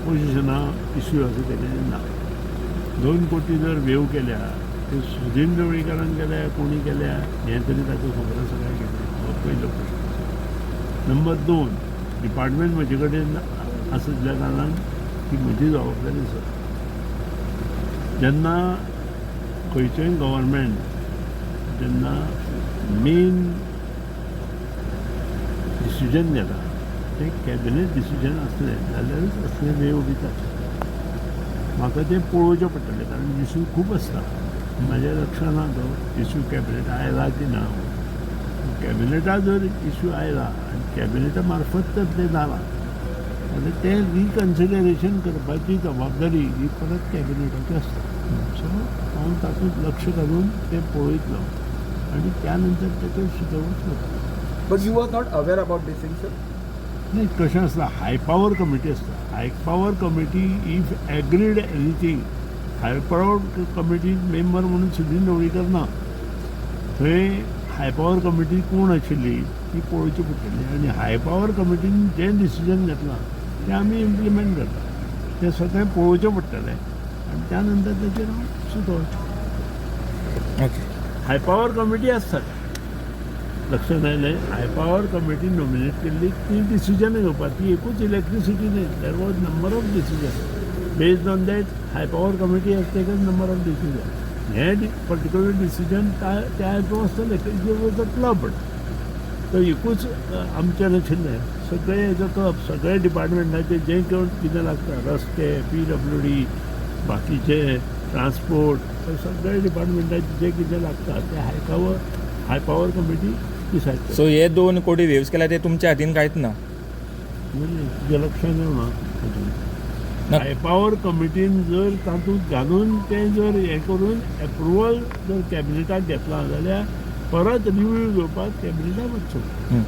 अपोजिशना issue असं केलेले ना. 2 कोटी जर वेव केल्या ते सुदीन ढवळीकरान केल्या कोणी केल्या हें तरी ताका खबर आसा काय केली हो पयलो प्रश्न. नंबर 2 डिपार्टमेंट म्हजे कडेन आसल्या कारणान ती म्हजी जबाबदारी आसा. जेन्ना खंयचेंय गव्हर्मेंट जेन्ना मेन डिसिजन घेता तें कॅबिनेट डिसिजन असलें जाल्यारूच असले वेव दितात. म्हाका तें पळोवचें पडटलें कारण इश्यू खूब आसता. म्हाज्या लक्षांत ना तो इश्यू कॅबिनेट आयला की ना. कॅबिनेटा जर इश्यू आयला आनी कॅबिनेटा मार्फत जर तें जालां जाल्यार तें रिकन्सिडरेशन करपाची जबाबदारी ही परत कॅबिनेटाची आसता. सो हांव तातूंत लक्ष घालून तें पळयतलो आनी त्या नंतर तेचेर सुचोवणी करतलो. But you were not aware about this thing, sir? नाही कशें आसता हाय पावर कमिटी आसता. High power committee if agreed anything high power committee member म्हणून सुदीन ढवळीकर ना. थंय हाय पावर कमिटी कोण आशिल्ली ती पळोवची पडटली आनी हाय पावर कमिटीन जें डिसिजन घेतलां तें आमी इम्प्लिमेंट करता. तें सगळें पळोवचें पडटलें आनी त्या नंतर तेचेर हांव सुचोवचें. Okay. हाय पावर कमिटी आसतात लक्षांत आयलें. हाय पावर कमिटी नॉमिनेट केल्ली ती डिसिजन घेवपाक ती एकूच इलेक्ट्रिसिटी न्ही. There was number of decision based on that high power committee has taken number of decision. हें पर्टिक्युलर डिसिजन त्या हातूंत आसतलें इट वॉज अ क्लब. तो एकूच आमचें नाशिल्लें सगळे हेजो क्लब सगळे डिपार्टमेंटाचे जें कितें लागता रस्ते PWD बाकीचे ट्रान्सपोर्ट सगळे डिपार्टमेंटाचे जें कितें लागता तें हाय पावर कमिटी डिसायड करता. सो हे 2 कोटी वेव्स केल्या ते तुमच्या हातीन कांयच ना. तुजें लक्षांत येवना अजून. हाय पावर कमिटीन जर तातूंत घालून तें जर हें करून एप्रुवल जर कॅबिनेटाक घेतला जाल्यार परत रिव्यू घेवपाक कॅबिनेटाक वचचो.